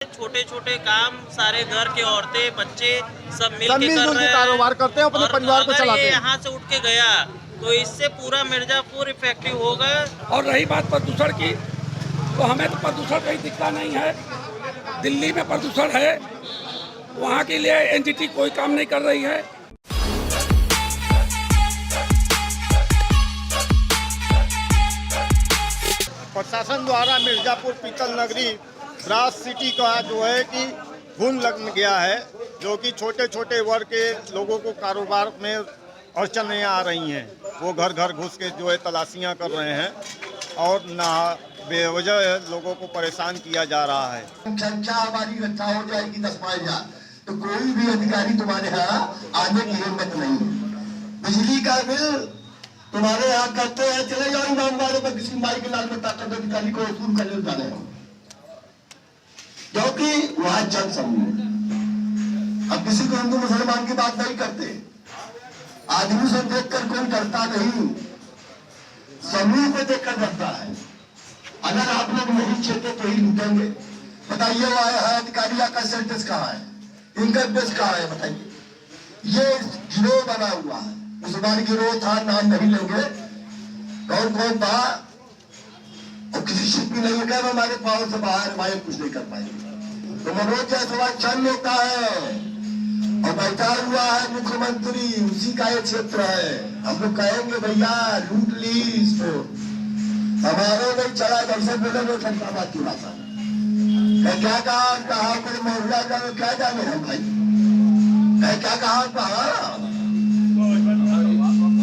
छोटे छोटे काम सारे घर के औरतें बच्चे सब मिल के कर रहे हैं, कारोबार करते हैं, अपने परिवार को चलाते हैं। यहाँ से उठ के गया तो इससे पूरा मिर्जापुर इफेक्टिव होगा। और रही बात प्रदूषण की, तो हमें तो प्रदूषण कहीं दिखता नहीं है। दिल्ली में प्रदूषण है, वहाँ के लिए एनजीटी कोई काम नहीं कर रही है। प्रशासन द्वारा मिर्जापुर पीतल नगरी ब्रास सिटी का जो है कि घुन लग गया है, जो कि छोटे छोटे वर्ग के लोगों को कारोबार में अड़चनें आ रही हैं। वो घर घर घुस के जो है तलाशियां कर रहे हैं और ना बेवजह लोगों को परेशान किया जा रहा है। संख्या हमारी रक्षा हो जाएगी 10,000, तो कोई भी अधिकारी तुम्हारे यहाँ आने की हिम्मत नहीं है। बिजली का बिल तुम्हारे यहाँ करते हैं, चले जाओ ईमानदारों पर किसी माई के लाल में ताकत अधिकारी को वसूल कर ले जाने, क्योंकि वहां जन समूह। अब किसी को हिंदू मुसलमान की बात नहीं करते, आदमी से देखकर कोई डरता नहीं, समूह को देखकर डरता है। अगर आप लोग नहीं चाहते तो ही लूटेंगे। बताइए वह है अधिकारी का सेंटेंस कहाँ है, इनकम टैक्स कहाँ है, बताइए। ये गिरोह बना हुआ है, मुसलमान गिरोह था, नाम नहीं लेंगे, कौन कौन था, और किसी शिप की नहीं है, हमारे पावर से बाहर हमारे कुछ नहीं कर पाएंगे। तो मनोज जायसवाल चल लेता है और बैठा हुआ है मुख्यमंत्री, उसी का एक क्षेत्र है। हम लोग कहेंगे भैया लूट ली इसको, हमारे नहीं चला, कैसे बोले नहीं सकता बात की भाषा। क्या कहा कोई मोहल्ला जाने, क्या जाने हम भाई, क्या कहा।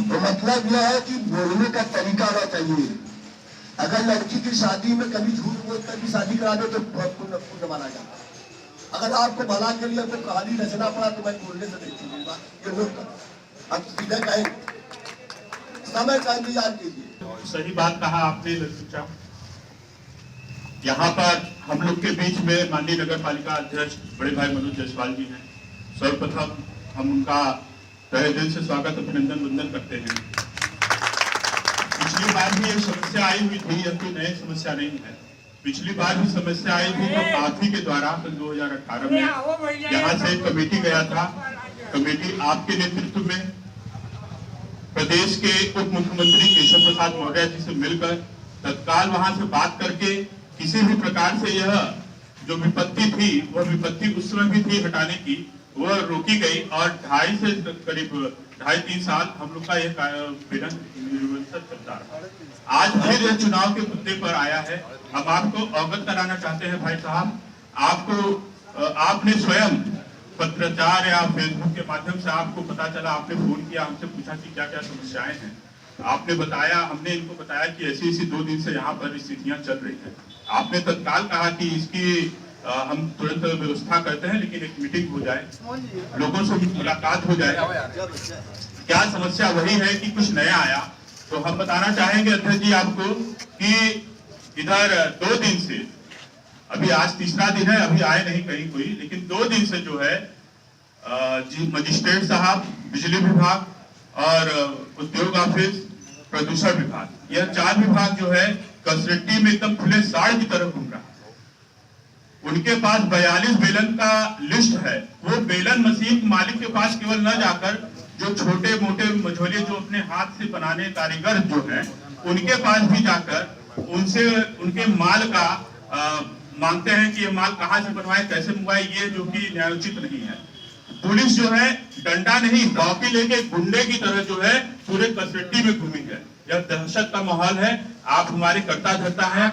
तो मतलब यह है कि बोलने का तरीका होना चाहिए। अगर लड़की की शादी में कभी झूठ बोलकर भी शादी करा दो तो बहुत पुण्य माना जाता है। अगर आपको भला के लिए आपको कहानी रचना पड़ा तो मैं बोलने से नहीं छूटूंगा, ये लोग अब सीधे कहे समय का इंतजार कीजिए। सही बात कहा आपने लल्लू। यहाँ पर हम लोग के बीच में माननीय नगर पालिका अध्यक्ष बड़े भाई मनोज जायसवाल जी हैं। सर्वप्रथम हम उनका तहे दिल से स्वागत अभिनंदन वंदन करते हैं। पिछली बार भी एक समस्या आई हुई थी, यह कोई नई समस्या नहीं है। पिछली बार भी समस्या आई थी तो आप ही के द्वारा 2018 में यहाँ से एक कमेटी गया था। कमेटी आपके नेतृत्व में प्रदेश के उप मुख्यमंत्री केशव प्रसाद मौर्य जी से मिलकर तत्काल वहां से बात करके किसी भी प्रकार से यह जो विपत्ति थी, वह विपत्ति उस समय भी थी हटाने की, वह रोकी गई और 2.5 से करीब 2.5-3 साल हम लोग का यह बेलन निरंतर चलता रहा। आज फिर यह चुनाव के मुद्दे पर आया है। हम आपको अवगत कराना चाहते हैं भाई साहब, आपने स्वयं पत्रचार या फेसबुक के माध्यम से आपको पता चला, आपने फोन किया, हमसे पूछा कि क्या क्या समस्याएं हैं। आपने बताया, हमने इनको बताया कि ऐसी 2 दिन से यहाँ पर स्थितियां चल रही हैं। आपने तत्काल कहा कि इसकी हम तुरंत व्यवस्था करते हैं, लेकिन एक मीटिंग हो जाए, लोगों से मुलाकात हो जाए। क्या समस्या वही है कि कुछ नया आया? तो हम बताना चाहेंगे अध्यक्ष जी आपको कि इधर 2 दिन से, अभी आज तीसरा दिन है, अभी आए नहीं कहीं कोई, लेकिन 2 दिन से जो है मजिस्ट्रेट साहब, बिजली विभाग और उद्योग ऑफिस, प्रदूषण विभाग, यह 4 विभाग जो है कसरट्टी में एकदम खुले साड़ की तरफ घूम रहा है। उनके पास 42 बेलन का लिस्ट है। वो बेलन मशीन मालिक के पास केवल न जाकर जो छोटे मोटे मझोले जो अपने हाथ से बनाने कारीगर जो हैं, उनके पास भी जाकर उनसे उनके माल का मांगते हैं कि ये माल कहाँ से बनवाए, कैसे मंगवाए, ये जो कि न्यायोचित नहीं है। पुलिस जो है डंडा नहीं डॉकी लेके गुंडे की तरह जो है पूरे कसरट्टी में घूमी है। यह दहशत का माहौल है। आप हमारे कर्ता धर्ता है,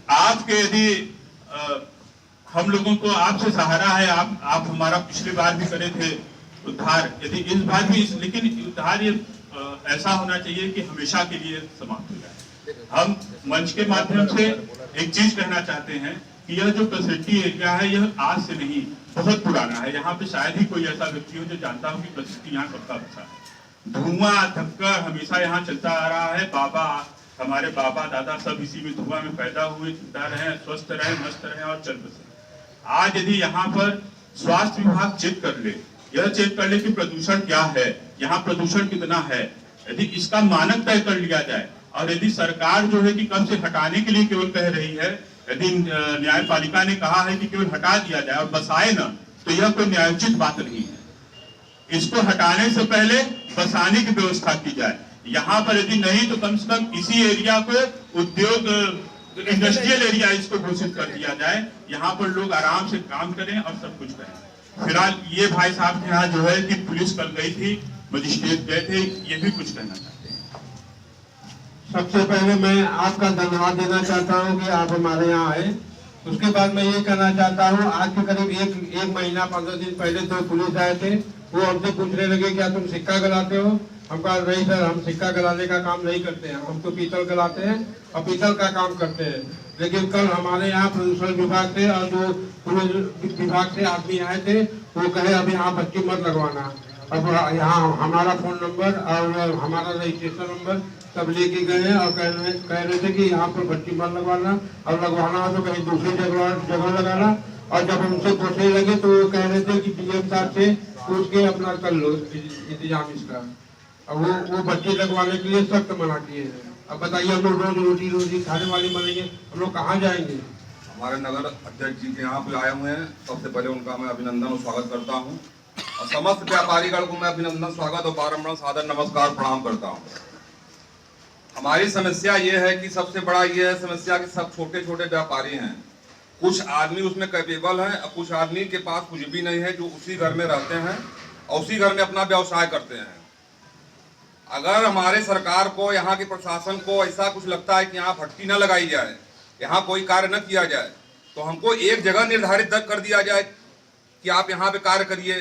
आपके यदि हम लोगों को आपसे सहारा है, आप हमारा पिछली बार भी करे थे उद्धार, यदि इस बार भी लेकिन उद्धार ये ऐसा होना चाहिए कि हमेशा के लिए समाप्त हो जाए। हम मंच के माध्यम से एक चीज कहना चाहते हैं कि यह जो कसरट्टी एरिया है, यह आज से नहीं बहुत पुराना है। यहाँ पे शायद ही कोई ऐसा व्यक्ति हो जो जानता हो कि कसरट्टी यहाँ कब का बसा है। धुआं धक्कर हमेशा यहाँ चलता आ रहा है। हमारे बाबा दादा सब इसी में धुआं में पैदा हुए, जिंदा रहे, स्वस्थ रहे, मस्त रहे और चल बसे। आज यदि यहाँ पर स्वास्थ्य विभाग चेक कर ले, यह चेक कर ले कि प्रदूषण क्या है, यहाँ प्रदूषण कितना है, यदि इसका मानक तय कर लिया जाए और यदि सरकार जो है कि कब से हटाने के लिए केवल कह रही है, यदि न्यायपालिका ने कहा है कि केवल हटा दिया जाए और बसाए ना, तो यह कोई न्यायोचित बात नहीं है। इसको हटाने से पहले बसाने की व्यवस्था की जाए। यहाँ पर यदि नहीं तो कम से कम इसी एरिया को उद्योग इंडस्ट्रियल एरिया इसको घोषित कर दिया जाए, यहाँ पर लोग आराम से काम करें और सब कुछ करें। फिलहाल ये भाई साहब के यहाँ जो है कि पुलिस कल गई थी, मजिस्ट्रेट गए थे, ये भी कुछ कहना चाहते हैं। सबसे पहले मैं आपका धन्यवाद देना चाहता हूँ कि आप हमारे यहाँ आए। उसके बाद मैं ये कहना चाहता हूँ, आज के करीब एक महीना 15 दिन पहले तो पुलिस आए थे, वो हमसे पूछने लगे क्या तुम सिक्का गलाते हो। हम कहा नहीं सर, हम सिक्का गलाने का काम नहीं करते हैं, हम तो पीतल गलाते हैं और पीतल का काम करते हैं। लेकिन कल हमारे यहाँ प्रदूषण विभाग से और जो पुलिस विभाग से आदमी आए थे, वो कहे अब यहाँ बत्ती मत लगवाना। अब यहाँ हमारा फोन नंबर और हमारा रजिस्ट्रेशन नंबर सब लेके गए और कह रहे थे कि यहाँ पर बत्ती मत लगवाना, और लगवाना हो तो कहीं दूसरी जगह लगाना। और जब उनसे पूछने लगे तो वो कह रहे थे कि डीएम साहब से पूछ के अपना कर लो इंतजाम इसका। अब वो बत्ती लगवाने के लिए सख्त मना किए हैं। अब बताइए हम लोग रोज रोटी खाने वाले बनेंगे, हम लोग कहाँ जाएंगे। हमारे नगर अध्यक्ष जी के यहाँ पे आए हुए हैं, सबसे पहले उनका मैं अभिनंदन और स्वागत करता हूँ, और समस्त व्यापारीगण को मैं अभिनंदन, स्वागत और बारंबार सादर नमस्कार प्रणाम करता हूँ। हमारी समस्या ये है कि सबसे बड़ा ये है समस्या कि सब छोटे छोटे व्यापारी हैं। कुछ आदमी उसमें कैपेबल हैं और कुछ आदमी के पास कुछ भी नहीं है, जो उसी घर में रहते हैं और उसी घर में अपना व्यवसाय करते हैं। अगर हमारे सरकार को, यहाँ के प्रशासन को ऐसा कुछ लगता है कि यहाँ भट्टी न लगाई जाए, यहाँ कोई कार्य न किया जाए, तो हमको एक जगह निर्धारित कर दिया जाए कि आप यहाँ पे कार्य करिए।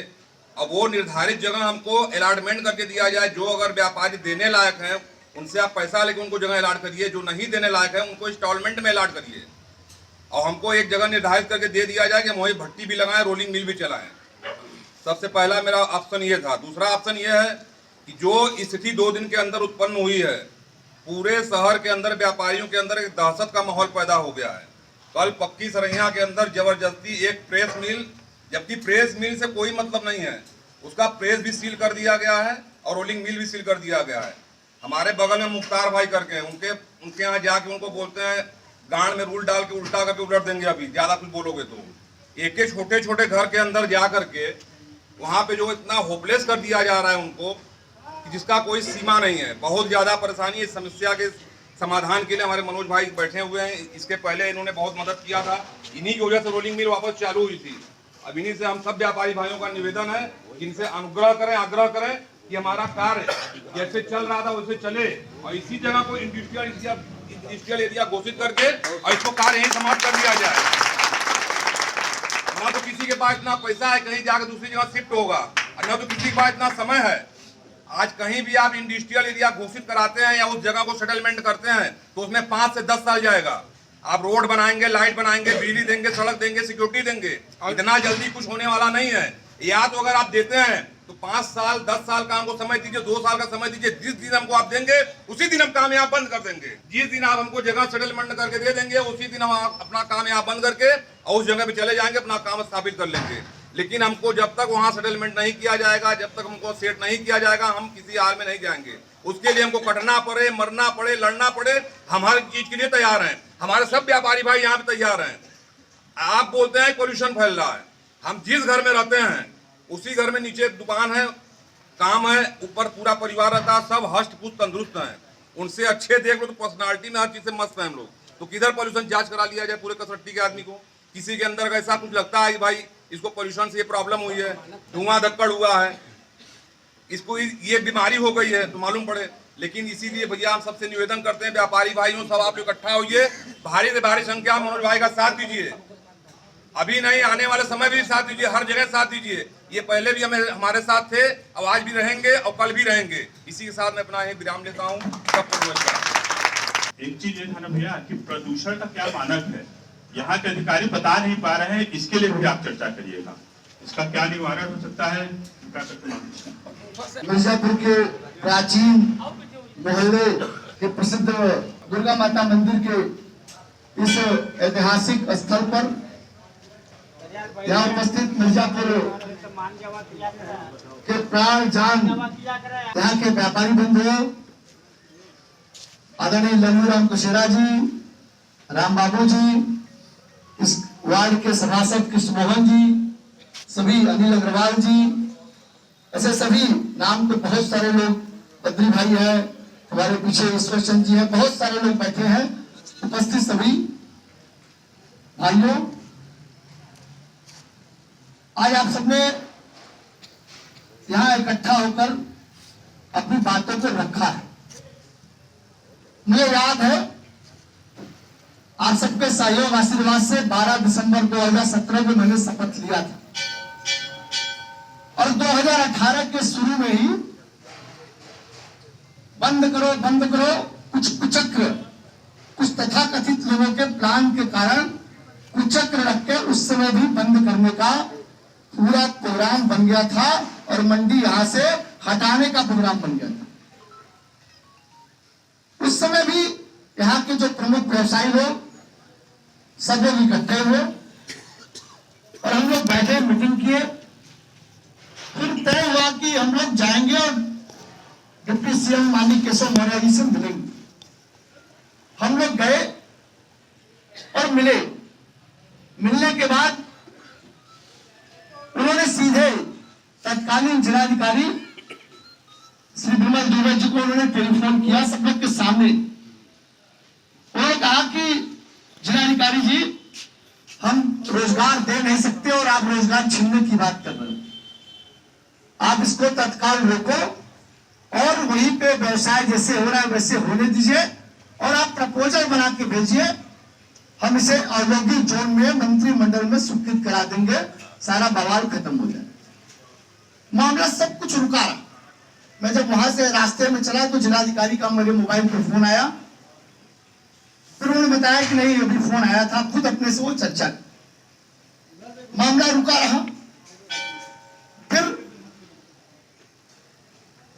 अब वो निर्धारित जगह हमको अलॉटमेंट करके दिया जाए। जो अगर व्यापारी देने लायक हैं उनसे आप पैसा लेके उनको जगह अलॉट करिए, जो नहीं देने लायक है उनको इंस्टॉलमेंट में अलॉट करिए, और हमको एक जगह निर्धारित करके दे दिया जाए कि हम वही भट्टी भी लगाएं, रोलिंग मिल भी चलाएं। सबसे पहला मेरा ऑप्शन ये था। दूसरा ऑप्शन ये है कि जो स्थिति 2 दिन के अंदर उत्पन्न हुई है, पूरे शहर के अंदर व्यापारियों के अंदर एक दहशत का माहौल पैदा हो गया है। कल पक्की सरैया के अंदर जबरदस्ती एक प्रेस मिल, जबकि प्रेस मिल से कोई मतलब नहीं है, उसका प्रेस भी सील कर दिया गया है और रोलिंग मिल भी सील कर दिया गया है। हमारे बगल में मुख्तार भाई करके उनके यहाँ जाके उनको बोलते हैं गांड में रूल डाल के उल्टा करके उलट देंगे, अभी ज्यादा कुछ बोलोगे तो। एक एक छोटे छोटे घर के अंदर जा करके वहाँ पे जो इतना होपलेस कर दिया जा रहा है उनको, जिसका कोई सीमा नहीं है। बहुत ज्यादा परेशानी। इस समस्या के समाधान के लिए हमारे मनोज भाई बैठे हुए हैं। इसके पहले इन्होंने बहुत मदद किया था, इन्हीं की वजह से रोलिंग मिल वापस चालू हुई थी। अब इन्हीं से हम सब व्यापारी भाइयों का निवेदन है, इनसे अनुग्रह करें, आग्रह करें कि हमारा कार्य जैसे चल रहा था वैसे चले, और इसी जगह को इंडस्ट्रियल एरिया घोषित करके और इसको कार्य यहीं समाप्त कर दिया जाए। ना तो किसी के पास इतना पैसा है कहीं जाकर दूसरी जगह शिफ्ट होगा, और न तो किसी के पास इतना समय है। आज कहीं भी आप इंडस्ट्रियल एरिया घोषित कराते हैं या उस जगह को सेटलमेंट करते हैं तो उसमें 5 से 10 साल जाएगा। आप रोड बनाएंगे, लाइट बनाएंगे, बिजली देंगे, सड़क देंगे, सिक्योरिटी देंगे, इतना जल्दी कुछ होने वाला नहीं है। या तो अगर आप देते हैं तो 5 साल 10 साल का हमको समय दीजिए, 2 साल का समय दीजिए। जिस दिन हमको आप देंगे उसी दिन हम काम यहाँ बंद कर देंगे। जिस दिन आप हमको जगह सेटलमेंट करके दे देंगे उसी दिन हम अपना काम यहाँ बंद करके और उस जगह पे चले जाएंगे, अपना काम स्थापित कर लेंगे। लेकिन हमको जब तक वहाँ सेटलमेंट नहीं किया जाएगा, जब तक हमको सेट नहीं किया जाएगा, हम किसी हाल में नहीं जाएंगे। उसके लिए हमको कटना पड़े, मरना पड़े, लड़ना पड़े, हम हर चीज के लिए तैयार हैं। हमारे सब व्यापारी भाई यहाँ पे तैयार हैं। आप बोलते हैं पोल्यूशन फैल रहा है, हम जिस घर में रहते हैं उसी घर में नीचे दुकान है, काम है, ऊपर पूरा परिवार रहता है, सब हष्ट पुष्ट तंदुरुस्त हैं। उनसे अच्छे देख लो तो पर्सनालिटी में हर चीज से मस्त है हम लोग। तो किधर पोल्यूशन जांच करा लिया जाए पूरे कसरट्टी के आदमी को। किसी के अंदर ऐसा कुछ लगता है कि भाई इसको पोल्यूशन से ये प्रॉब्लम हुई है, धुआं धक्कड़ हुआ है, इसको ये बीमारी हो गई है तो मालूम पड़े। लेकिन इसीलिए भैया हम सबसे निवेदन करते हैं, व्यापारी भाइयों सब आप लोग इकट्ठा होइए, भारी से भारी संख्या में मनोज भाई का साथ दीजिए। अभी नहीं, आने वाले समय भी साथ दीजिए, हर जगह साथ दीजिए। ये पहले भी हमारे साथ थे, अब आज भी रहेंगे और कल भी रहेंगे। इसी के साथ मैं अपना विराम लेता हूँ। सबको नमस्कार। एक चीज ये था ना भैया कि प्रदूषण का क्या मानक है, यहाँ के अधिकारी बता नहीं पा रहे हैं, इसके लिए भी आप चर्चा करिएगा, इसका क्या निवारण हो सकता है। मिर्जापुर के प्राचीन मोहल्ले के प्रसिद्ध दुर्गा माता मंदिर के इस ऐतिहासिक स्थल पर यहाँ उपस्थित मिर्जापुर के प्राण जान यहाँ के व्यापारी बंधु, आदरणीय लल्लूराम कुशेरा जी, राम बाबू जी, इस वार्ड के सभासद कृष्ण मोहन जी, सभी अनिल अग्रवाल जी, ऐसे सभी नाम के बहुत सारे लोग, बद्री भाई है, हमारे पीछे ईश्वर चंद जी है, बहुत सारे लोग बैठे हैं। उपस्थित सभी भाइयों, आज आप सबने यहां इकट्ठा होकर अपनी बातों को रखा है। मुझे याद है आप सबके सहयोग आशीर्वाद से 12 दिसंबर 2017 में मैंने शपथ लिया था और 2018 के शुरू में ही बंद करो कुछ कुचक्र, कुछ तथाकथित लोगों के प्लान के कारण कुचक्र रख के उस समय भी बंद करने का पूरा प्रोग्राम बन गया था और मंडी यहां से हटाने का प्रोग्राम बन गया था। उस समय भी यहाँ के जो प्रमुख व्यवसायी लोग सब लोग इकट्ठे हुए और हम लोग बैठे, मीटिंग किए। फिर तय हुआ कि हम लोग जाएंगे और डिप्टी सीएम माननीय केशव मौर्य जी से मिलेंगे। हम लोग गए और मिलने के बाद उन्होंने सीधे तत्कालीन जिलाधिकारी श्री विमल दुबे जी को उन्होंने टेलीफोन किया सब लोग के सामने। उन्होंने कहा कि जिलाधिकारी जी, हम रोजगार दे नहीं सकते और आप रोजगार छीनने की बात कर रहे हो। आप इसको तत्काल रोको और वहीं पे व्यवसाय जैसे हो रहा है वैसे होने दीजिए और आप प्रपोजल बना के भेजिए। हम इसे औद्योगिक जोन में मंत्रिमंडल में स्वीकृत करा देंगे, सारा बवाल खत्म हो जाए। मामला सब कुछ रुका रहा। मैं जब वहां से रास्ते में चला तो जिलाधिकारी का मेरे मोबाइल पर फोन आया। फिर उन्होंने बताया कि नहीं, अभी फोन आया था, खुद अपने से वो चर्चा। मामला रुका रहा। फिर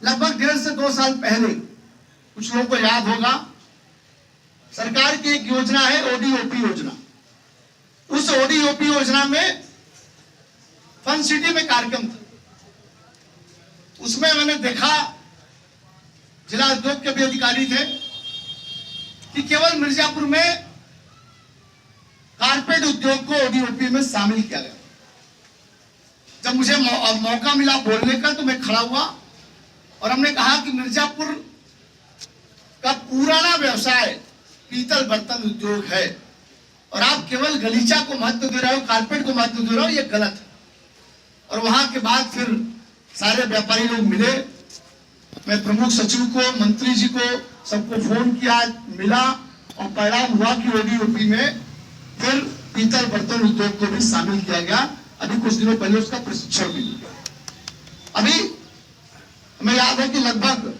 लगभग 1.5 से 2 साल पहले, कुछ लोगों को याद होगा, सरकार की एक योजना है ओडीओपी योजना। उस ओडीओपी योजना में फन सिटी में कार्यक्रम था। उसमें मैंने देखा, जिला उद्योग के भी अधिकारी थे, कि केवल मिर्जापुर में कारपेट उद्योग को ओडीओपी में शामिल किया गया। जब मुझे मौका मिला बोलने का तो मैं खड़ा हुआ और हमने कहा कि मिर्जापुर का पुराना व्यवसाय पीतल बर्तन उद्योग है और आप केवल गलीचा को महत्व दे रहे हो, कारपेट को महत्व दे रहे हो, ये गलत है। और वहां के बाद फिर सारे व्यापारी लोग मिले। मैं प्रमुख सचिव को, मंत्री जी को, सबको फोन किया, मिला और परिणाम हुआ कि ओडीओपी में फिर पीतल बर्तन उद्योग को भी शामिल किया गया। अभी कुछ दिनों पहले उसका प्रशिक्षण भी दिया। अभी हमें याद है कि लगभग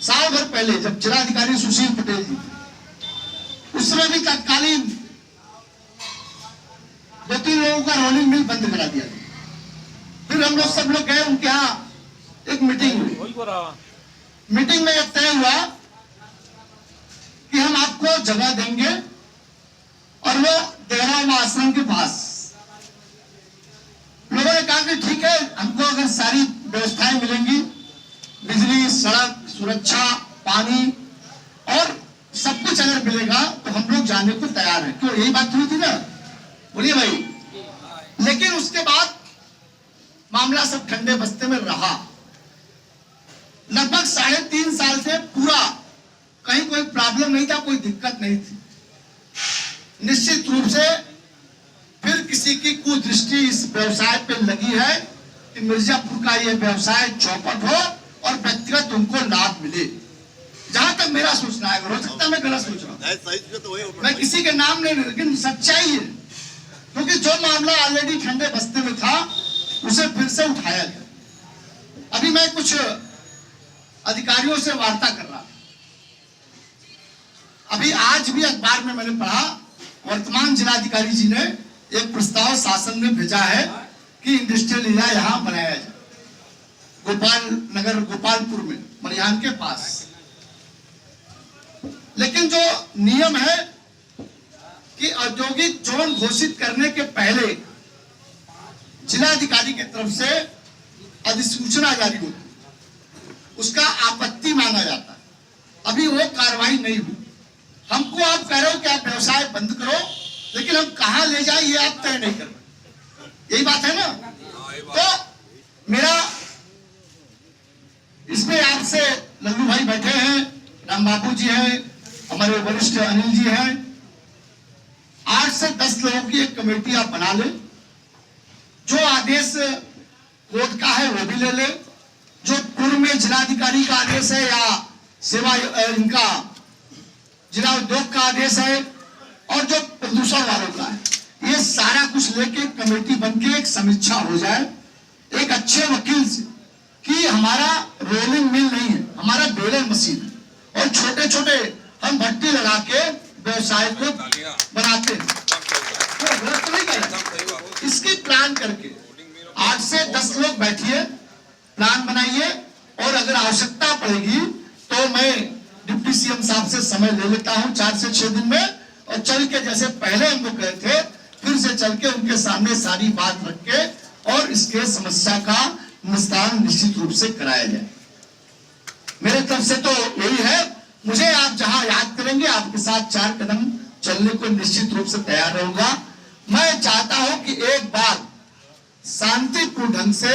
साल भर पहले जब जिलाधिकारी सुशील पटेल जी थे, उस समय भी तत्कालीन 2-3 लोगों का रोलिंग मिल बंद करा दिया। फिर हम लोग सब लोग गए उनके यहाँ, एक मीटिंग हुई। मीटिंग में यह तय हुआ कि हम आपको जगह देंगे और वो देहराम आश्रम के पास। लोगों ने कहा कि ठीक है, हमको अगर सारी व्यवस्थाएं मिलेंगी, बिजली, सड़क, सुरक्षा, पानी और सब कुछ अगर मिलेगा तो हम लोग जाने को तैयार हैं। क्यों, यही बात हुई थी ना? बोलिए भाई। लेकिन उसके बाद मामला सब ठंडे बस्ते में रहा। लगभग 3.5 साल से पूरा कहीं कोई प्रॉब्लम नहीं था, कोई दिक्कत नहीं थी। निश्चित रूप से फिर किसी की कुदृष्टि इस व्यवसाय पे लगी है कि मिर्जापुर का यह व्यवसाय चौपट हो और व्यक्तिगत उनको लाभ मिले। जहां तक मेरा सोचना है, हो सकता है मैं गलत सोच रहा हूं, मैं किसी के नाम नहीं, लेकिन सच्चाई है। क्योंकि जो मामला ऑलरेडी ठंडे बस्ते में था उसे फिर से उठाया गया। अभी मैं कुछ अधिकारियों से वार्ता कर रहा। अभी आज भी अखबार में मैंने पढ़ा, वर्तमान जिलाधिकारी जी ने एक प्रस्ताव शासन में भेजा है कि इंडस्ट्रियल एरिया यहां बनाया जाए, गोपाल नगर, गोपालपुर में, मरियान के पास। लेकिन जो नियम है कि औद्योगिक जोन घोषित करने के पहले जिलाधिकारी की तरफ से अधिसूचना जारी होती, उसका आपत्ति मांगा जाता है। अभी वो कार्रवाई नहीं हुई। हमको आप कह रहे हो कि आप व्यवसाय बंद करो, लेकिन हम कहां ले जाए ये आप तय नहीं कर रहे। यही बात है ना। तो मेरा इसमें आपसे, लल्लू भाई बैठे हैं, राम बाबू जी हैं, हमारे वरिष्ठ अनिल जी हैं, 8 से 10 लोगों की एक कमेटी आप बना ले। जो आदेश कोर्ट का है वो भी ले ले, जो पूर्व में जिलाधिकारी का आदेश है या सेवा इनका जिला उद्योग का आदेश है, और जो प्रदूषण वालों का है, ये सारा कुछ लेके कमेटी बनके एक समीक्षा हो जाए एक अच्छे वकील से कि हमारा रोलिंग मिल नहीं है, हमारा बेलर मशीन है, और छोटे छोटे हम भट्टी लगा के व्यवसाय को बनाते हैं। तो गलत नहीं कर रहे। इसकी प्लान करके 8 से 10 लोग बैठिए, प्लान बनाइए, और अगर आवश्यकता पड़ेगी तो मैं डिप्टी सीएम साहब से समय ले लेता हूं 4 से 6 दिन में, और चल के जैसे पहले हम लोग गए थे फिर से चल के उनके सामने सारी बात रख के और इसके समस्या का निस्तारण निश्चित रूप से कराया जाए। मेरे तरफ से तो यही है। मुझे आप जहां याद करेंगे आपके साथ 4 कदम चलने को निश्चित रूप से तैयार रहूंगा। मैं चाहता हूं कि एक बार शांतिपूर्ण ढंग से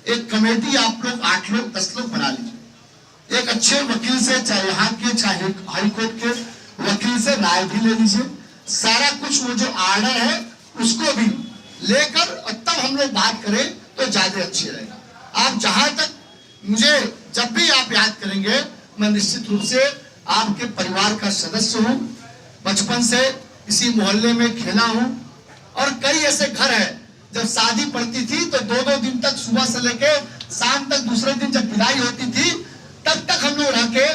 एक कमेटी आप लोग 8 लोग 10 लोग बना लीजिए। एक अच्छे वकील से, चाहे यहाँ के चाहे हाईकोर्ट के वकील से राय भी ले लीजिए। सारा कुछ वो जो आर्डर है उसको भी लेकर तब हम लोग बात करें तो ज्यादा अच्छी रहेगा। आप जहां तक मुझे जब भी आप याद करेंगे, मैं निश्चित रूप से आपके परिवार का सदस्य हूं। बचपन से इसी मोहल्ले में खेला हूं, और कई ऐसे घर है जब शादी पड़ती थी तो 2-2 दिन तक, सुबह से लेके शाम तक, दूसरे दिन जब विदाई होती थी तब तक हम लोग रह के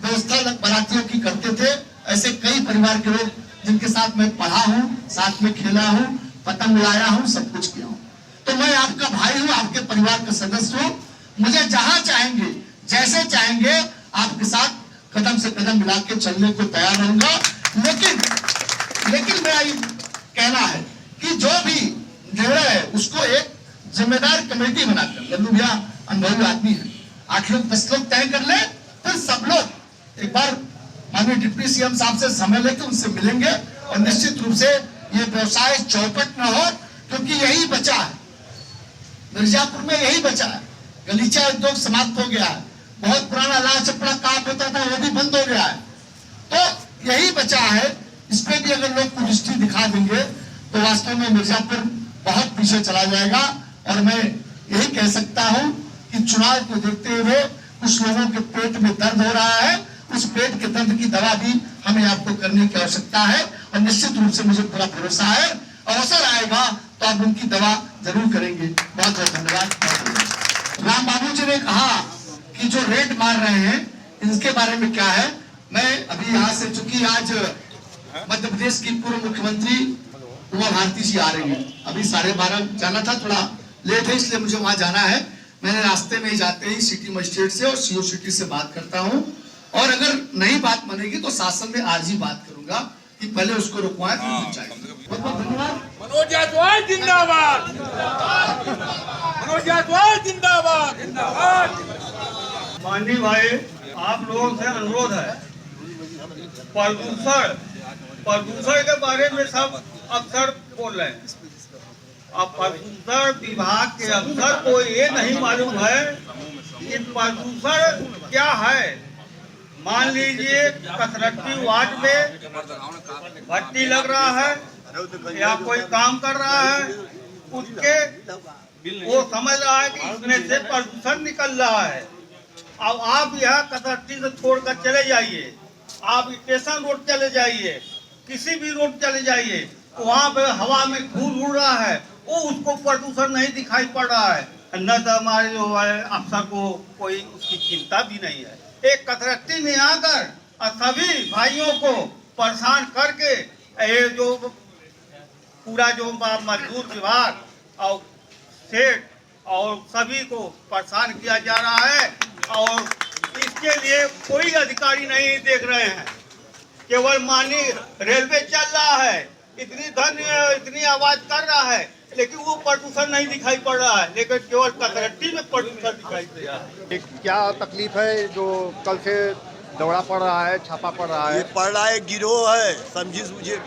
व्यवस्था बारातियों की करते थे। ऐसे कई परिवार के लोग जिनके साथ मैं पढ़ा हूं, साथ में खेला हूं, पतंग उड़ाया हूं, सब कुछ किया हूं। तो मैं आपका भाई हूं, आपके परिवार का सदस्य हूं। मुझे जहां चाहेंगे, जैसे चाहेंगे, आपके साथ कदम से कदम मिला के चलने को तैयार रहूंगा। लेकिन मेरा ये कहना है कि जो भी निर्णय है उसको एक जिम्मेदार कमेटी बनाकर, लल्लू भैया अनुभवी आदमी है, 8 लोग 10 लोग तय कर ले, फिर सब लोग एक बार माननीय डिप्टी सीएम साहब से समय लेकर उनसे मिलेंगे, और निश्चित रूप से ये व्यवसाय चौपट न हो, क्योंकि यही बचा है मिर्जापुर में, यही बचा है। गलीचा उद्योग समाप्त हो गया है, बहुत पुराना लाल चपड़ा काम होता था वो भी बंद हो गया है, तो यही बचा है। इस पे भी अगर लोग कुछ दृष्टि दिखा देंगे तो वास्तव में मिर्जापुर बहुत पीछे चला जाएगा। और मैं यही कह सकता हूं कि चुनाव को देखते हुए कुछ लोगों के पेट में दर्द हो रहा है, उस पेट के दर्द की दवा भी हमें आपको करने की आवश्यकता है, और निश्चित रूप से मुझे पूरा भरोसा है अवसर आएगा तो आप उनकी दवा जरूर करेंगे। बहुत बहुत धन्यवाद। राम बाबू जी ने कहा कि जो रेड मार रहे हैं इनके बारे में क्या है। मैं अभी यहाँ से, चूंकि आज मध्य प्रदेश की पूर्व मुख्यमंत्री उमा भारती जी आ रही है, अभी 12:30 जाना था, थोड़ा लेट है इसलिए मुझे वहां जाना है। मैंने रास्ते में ही जाते ही सिटी मजिस्ट्रेट से और सीओ सिटी से बात करता हूँ, और अगर नहीं बात बनेगी तो शासन में आर्जी बात करूंगा कि पहले उसको रुकवाएं फिर चाहिए। बहुत बहुत धन्यवाद। मनोज जायसवाल जिंदाबाद, मनोज जायसवाल जिंदाबाद, जिंदाबाद। माननीय भाई, आप लोगों से अनुरोध है, प्रदूषण के बारे में सब अफसर बोल रहे हैं। अब प्रदूषण विभाग के अफसर को ये नहीं मालूम है कि प्रदूषण क्या है। मान लीजिए कसरती वार्ड में भट्टी लग रहा है या कोई काम कर रहा है, उसके वो समझ रहा है कि इसमें से प्रदूषण निकल रहा है। अब आप यह कसरती से छोड़कर चले जाइए, आप स्टेशन रोड चले जाइए, किसी भी रोड चले जाइए, वहाँ पे हवा में धूल उड़ रहा है, वो उसको प्रदूषण नहीं दिखाई पड़ रहा है। न तो हमारे जो अफसर को कोई उसकी चिंता भी नहीं है। एक कसरती में आकर सभी भाइयों को परेशान करके ये जो पूरा जो मजदूर विभाग और सेठ और सभी को परेशान किया जा रहा है, और इसके लिए कोई अधिकारी नहीं देख रहे हैं। केवल माननीय रेलवे चल रहा है, इतनी धन इतनी आवाज कर रहा है, लेकिन वो प्रदूषण नहीं दिखाई पड़ रहा है, लेकिन केवल कसरती में प्रदूषण दिखाई दे रहा है। क्या तकलीफ है जो कल से दौड़ा पड़ रहा है, छापा पड़ रहा ये है। पड़ रहा है, गिरोह है, समझिए मुझे,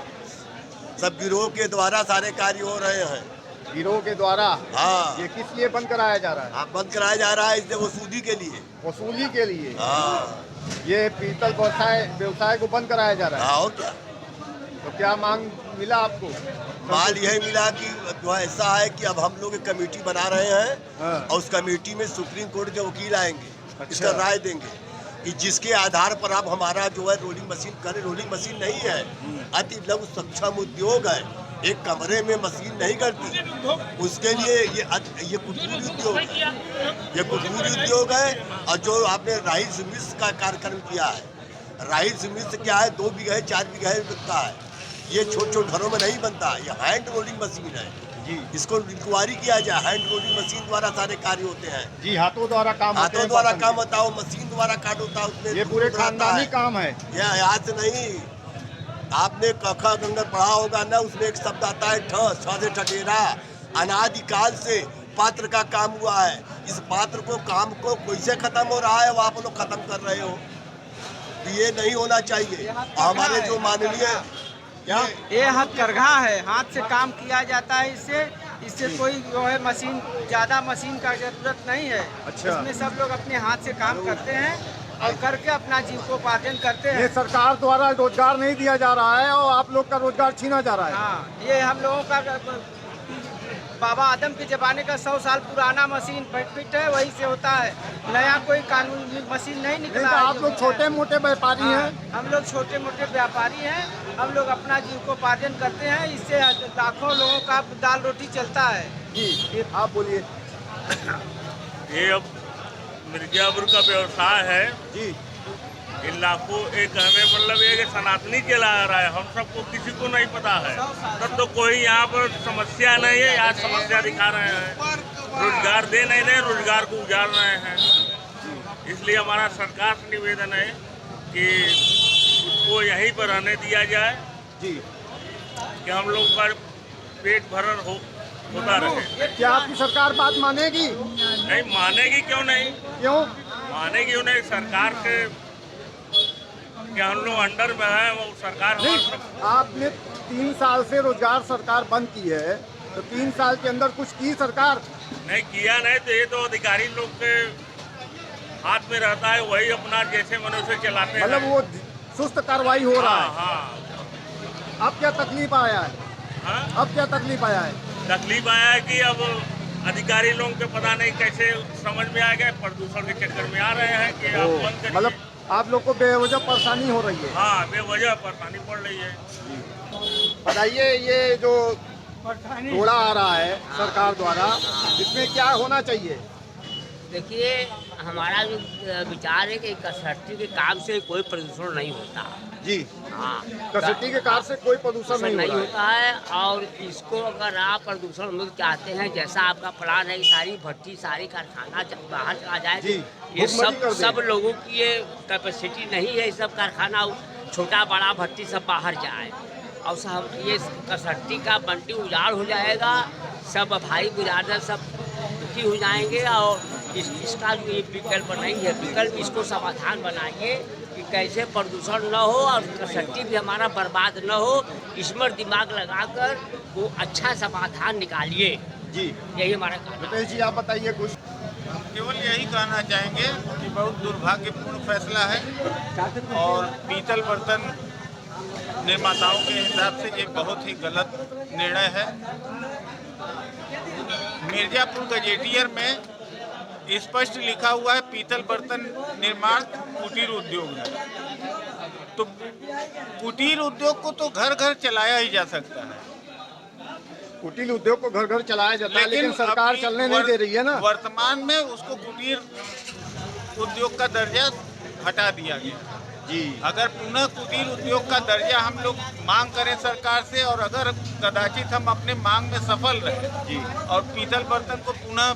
सब गिरोह के द्वारा सारे कार्य हो रहे हैं। गिरोह के द्वारा? हाँ। ये किस लिए बंद कराया जा रहा है? आप बंद कराया जा रहा है इससे वसूली के लिए। वसूली के लिए? हाँ। ये पीतल व्यवसाय को बंद कराया जा रहा है। हाँ, और क्या? तो क्या मांग मिला आपको? माल यही मिला कि जो ऐसा है कि अब हम लोग एक कमेटी बना रहे हैं हाँ। और उस कमेटी में सुप्रीम कोर्ट के वकील आएंगे, अच्छा। इसका राय देंगे कि जिसके आधार पर आप हमारा जो है रोलिंग मशीन करें। रोलिंग मशीन नहीं है, अति लघु सक्षम उद्योग है, एक कमरे में मशीन नहीं करती। उसके लिए ये कुटीर उद्योग है, ये कुटीर उद्योग है। और जो आपने राइस मिल्स का कार्यक्रम किया है, राइस मिल्स क्या है, 2 बीघे 4 बीघे बनता है, ये छोटे छोटे घरों में नहीं बनता, ये हैंड रोलिंग मशीन है जी। इसको इंक्वायरी किया जाए, हैंड रोलिंग मशीन द्वारा सारे कार्य होते हैं जी। हाथों द्वारा काम होते हैं, हाथों द्वारा काम होता है, मशीन द्वारा कार्ड होता है, उसमें ये पूरे खानदानी काम है। ये आज नहीं, आपने कखा गंगर पढ़ा होगा ना, उसमें एक शब्द आता है ठ से ठठेरा। अनादिकाल से पात्र का काम हुआ है, इस पात्र को काम को कैसे खत्म हो रहा है वो आप लोग खत्म कर रहे हो, ये नहीं होना चाहिए। हमारे जो माननीय ये हथकरघा है, हाथ से काम किया जाता है। इससे कोई जो है मशीन, ज़्यादा मशीन का जरूरत नहीं है। अच्छा। इसमें सब लोग अपने हाथ से काम करते हैं और करके अपना जीविकोपार्जन करते ये हैं। सरकार द्वारा रोजगार नहीं दिया जा रहा है और आप लोग का रोजगार छीना जा रहा है। हाँ, ये हम लोगों का बाबा आदम के ज़माने का 100 साल पुराना मशीन फिट है, वही से होता है। नया कोई कानूनी मशीन नहीं निकला। तो आप लोग छोटे मोटे व्यापारी हैं? हम लोग छोटे मोटे व्यापारी हैं। हम लोग अपना जीविकोपार्जन करते हैं, इससे लाखों लोगों का दाल रोटी चलता है। जी, आप बोलिए। ये अब मिर्जापुर का व्यवसाय है जी। इन लाखों, एक हमें मतलब एक सनातनी चला आ रहा है, हम सबको किसी को नहीं पता है। तब तो कोई यहाँ पर समस्या नहीं है, आज समस्या दिखा रहे हैं, रोजगार दे नहीं रहे, रोजगार को उजाड़ रहे हैं। इसलिए हमारा सरकार से निवेदन है कि उसको यहीं पर रहने दिया जाए जी, कि हम लोग पर पेट भरण होता रहे। क्या आपकी सरकार बात मानेगी? नहीं मानेगी, क्यों नहीं क्यों मानेगी? उन्हें सरकार के हम लोग अंडर में है, वो सरकार नहीं, आपने 3 साल से रोजगार सरकार बंद की है, तो 3 साल के अंदर कुछ की सरकार? नहीं किया नहीं, तो ये तो अधिकारी लोग के हाथ में रहता है, वही अपना जैसे मनुष्य चलाते हैं। मतलब वो सुस्त कार्रवाई हो रहा है। हाँ। अब क्या तकलीफ आया है? हाँ? अब क्या तकलीफ आया है? तकलीफ आया है कि अब अधिकारी लोगों के पता नहीं कैसे समझ में आ गए, प्रदूषण के चक्कर में आ रहे हैं कि आप बंद करिए। मतलब आप लोग को बेवजह परेशानी हो रही है? हाँ, बेवजह परेशानी पड़ रही है। बताइए, ये जो रोड़ा आ रहा है सरकार द्वारा, इसमें क्या होना चाहिए? देखिए, हमारा जो विचार है कि कसरती के काम से कोई प्रदूषण नहीं होता जी। हाँ, कसरती के कार से कोई प्रदूषण नहीं होता है। और इसको अगर आप प्रदूषण मुक्त चाहते हैं, जैसा आपका प्लान है, सारी भट्टी सारी कारखाना बाहर चला जाए, जी, ये सब लोगों की ये कैपेसिटी नहीं है, सब कारखाना छोटा बड़ा भट्टी सब बाहर जाए और सब ये कसरती का बंटी उजाड़ हो जाएगा, सब भाई बुरादर सब दुखी हो जाएंगे। और इसका जो ये विकल्प नहीं है, विकल्प इसको समाधान बनाइए कि कैसे प्रदूषण न हो और कसरती भी हमारा बर्बाद न हो। इसमें दिमाग लगाकर वो अच्छा समाधान निकालिए जी। यही हमारा काम है। जी, आप बताइए कुछ। केवल यही कहना चाहेंगे कि बहुत दुर्भाग्यपूर्ण फैसला है और पीतल बर्तन निर्माताओं के हिसाब से एक बहुत ही गलत निर्णय है। मिर्जापुर गजेटियर में स्पष्ट लिखा हुआ है पीतल बर्तन निर्माण कुटीर उद्योग है। तो कुटीर उद्योग को तो घर घर चलाया ही जा सकता है, कुटीर उद्योग को घर घर चलाया जाता है, लेकिन सरकार चलने नहीं दे रही है ना। वर्तमान में उसको कुटीर उद्योग का दर्जा हटा दिया गया जी। अगर पुनः कुटीर उद्योग का दर्जा हम लोग मांग करें सरकार से, और अगर कदाचित हम अपने मांग में सफल रहे जी और पीतल बर्तन को पुनः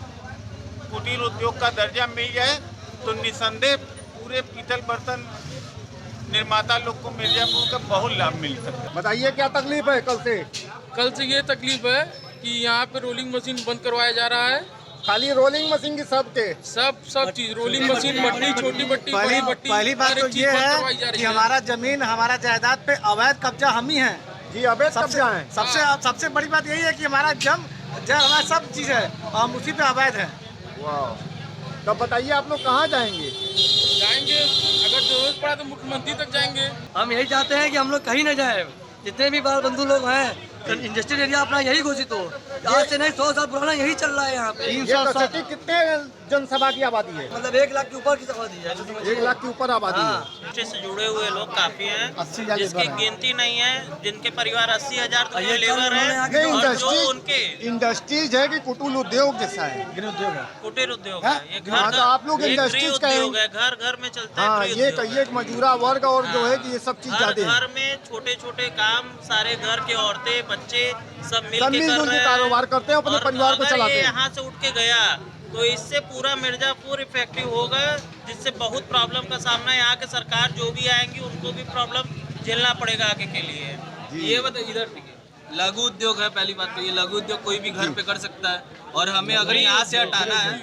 कुटीर उद्योग का दर्जा मिल जाए, तो निसंदेह पूरे पीतल बर्तन निर्माता लोग को मिर्जापुर का बहुत लाभ मिल सकता है। बताइए, क्या तकलीफ है? कल से ये तकलीफ है कि यहाँ पे रोलिंग मशीन बंद करवाया जा रहा है खाली रोलिंग मशीन की सबके सब चीज रोलिंग मशीन, मट्टी, छोटी मट्टी, बड़ी मट्टी। पहली बात तो ये है कि हमारा जमीन, हमारा जायदाद पे अवैध कब्जा हम ही हैं जी, अवैध कब्जा है। सबसे बड़ी बात यही है कि हमारा हमारा सब चीज है, हम उसी पे अवैध है। वाह, तब बताइए आप लोग कहाँ जाएंगे? जाएंगे, अगर जरूरत पड़ा तो मुख्यमंत्री तक जाएंगे। हम यही चाहते हैं कि हम लोग कहीं न जाए, जितने भी बाल बंधु लोग हैं, इंडस्ट्रियल एरिया अपना यही घोषित हो। आज से नहीं 100 साल पुराना यही चल रहा है यहाँ पे। 360 कितने जनसभा की आबादी है? मतलब 1 लाख के ऊपर की आबादी है। 1 लाख के ऊपर आबादी है। से जुड़े हुए लोग काफी हैं, 80,000 जिसकी लेबर हैं। गिनती नहीं है, जिनके परिवार 80,000 तो ये लेबर उन्होंने है, आगे और जो उनके इंडस्ट्रीज है कि कुटीर उद्योग जैसा है? कुटीर उद्योग है, ये घर हाँ, तो आप लोग एक इंडस्ट्रीज गृह उद्योग है, घर घर में चलता हाँ, है। ये कहिए कि मजूरा वर्ग और जो है कि ये सब चीज हर ज्यादा है। घर में छोटे छोटे काम सारे घर के औरतें बच्चे सब मिल के कर मिलजुल रहे के हैं, कारोबार करते हैं, अपने और परिवार को अगर चलाते ये हैं। यहाँ से उठ के गया तो इससे पूरा मिर्जापुर इफेक्टिव होगा, जिससे बहुत प्रॉब्लम का सामना यहाँ के सरकार जो भी आएंगी उनको भी प्रॉब्लम झेलना पड़ेगा आगे के लिए। ये बताइए इधर लघु उद्योग है, पहली बात तो ये लघु उद्योग कोई भी घर पे कर सकता है, और हमें अगर यहाँ से हटाना है,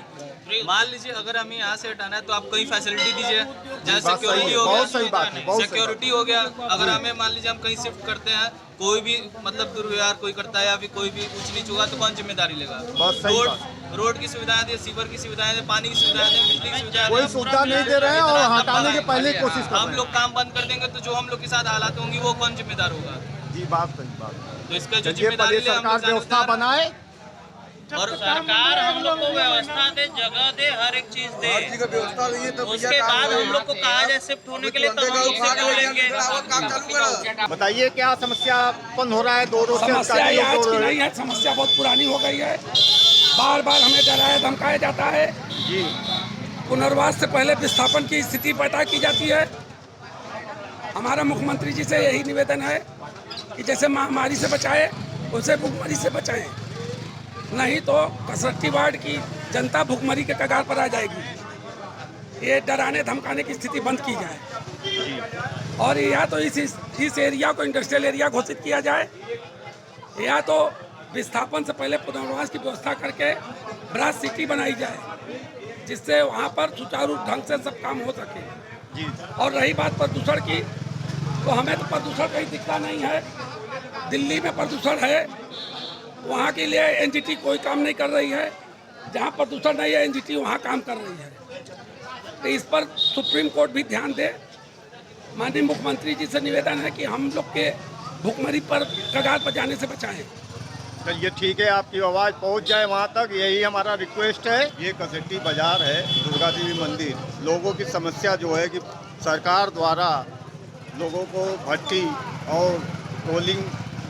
मान लीजिए अगर हमें यहाँ से हटाना है तो आप कोई फैसिलिटी दीजिए, जैसे सिक्योरिटी हो बहुत सही बात है, गया, बहुत सही सिक्योरिटी हो गया। अगर हमें मान लीजिए हम कहीं शिफ्ट करते हैं, कोई भी मतलब दुर्व्यवहार कोई करता है या फिर कोई भी ऊंच नीच होगा तो कौन जिम्मेदारी लेगा? बहुत सही बात। रोड की सुविधाएं दे, सीवर की सुविधाएं दे, पानी की सुविधाएं दे, बिजली की सुविधाएं कोई दे, सुविधा नहीं दे रहे हैं और हटाने के पहले कोशिश कर हम रहे लोग काम बंद कर देंगे तो जो हम लोग के साथ हालात होंगी वो कौन जिम्मेदार होगा? हैं। जी, बात सही बात। तो इसका जो चलिए, जिम्मेदारी पहले ले हम सरकार लोग व्यवस्था बनाए और सरकार हम लोग को व्यवस्था दे, जगह दे, हर एक चीज दे, उसके बाद हम लोग को कहा जाए शिफ्ट होने के लिए, तब हम लोग शिफ्ट हो लेंगे। बताइए क्या समस्या उत्पन्न हो रहा है? दो रोज से समस्या ये आज की अधिकारी नहीं है, समस्या बहुत पुरानी हो गई है। बार बार हमें डराया धमकाया जाता है जी, पुनर्वास से पहले विस्थापन की स्थिति पैदा की जाती है। हमारा मुख्यमंत्री जी से यही निवेदन है कि जैसे महामारी से बचाए उसे भुखमरी से बचाएं, नहीं तो कसरट्टी वार्ड की जनता भुखमरी के कगार पर आ जाएगी। ये डराने धमकाने की स्थिति बंद की जाए, और या तो इस एरिया को इंडस्ट्रियल एरिया घोषित किया जाए, या तो विस्थापन से पहले पुनर्वास की व्यवस्था करके ब्रास सिटी बनाई जाए, जिससे वहाँ पर सुचारू ढंग से सब काम हो सके। और रही बात प्रदूषण की, तो हमें तो प्रदूषण कहीं दिखता नहीं है। दिल्ली में प्रदूषण है, वहाँ के लिए एनजीटी कोई काम नहीं कर रही है। जहाँ प्रदूषण नहीं है एनजीटी वहाँ काम कर रही है। तो इस पर सुप्रीम कोर्ट भी ध्यान दे। माननीय मुख्यमंत्री जी से निवेदन है कि हम लोग के भुखमरी पर कगार पर जाने से बचाएं। चलिए ठीक है, आपकी आवाज़ पहुंच जाए वहां तक, यही हमारा रिक्वेस्ट है। ये कसट्टी बाजार है, दुर्गा देवी मंदिर। लोगों की समस्या जो है कि सरकार द्वारा लोगों को भट्टी और रोलिंग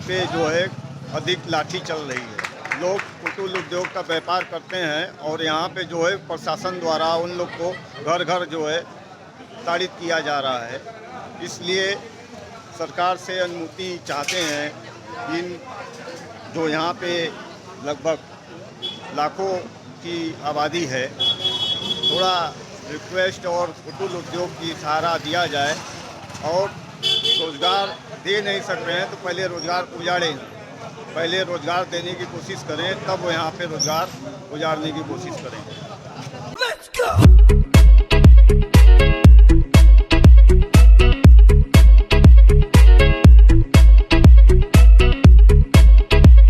पे जो है अधिक लाठी चल रही है। लोग कुटीर उद्योग का व्यापार करते हैं और यहाँ पे जो है प्रशासन द्वारा उन लोग को घर घर जो है ताड़ित किया जा रहा है। इसलिए सरकार से अनुमति चाहते हैं। इन जो यहाँ पे लगभग लाखों की आबादी है, थोड़ा रिक्वेस्ट और कुटीर उद्योग की सहारा दिया जाए। और रोज़गार दे नहीं सक रहे हैं तो पहले रोज़गार उजाड़ें, पहले रोज़गार देने की कोशिश करें, तब यहाँ पे रोज़गार उजाड़ने की कोशिश करें।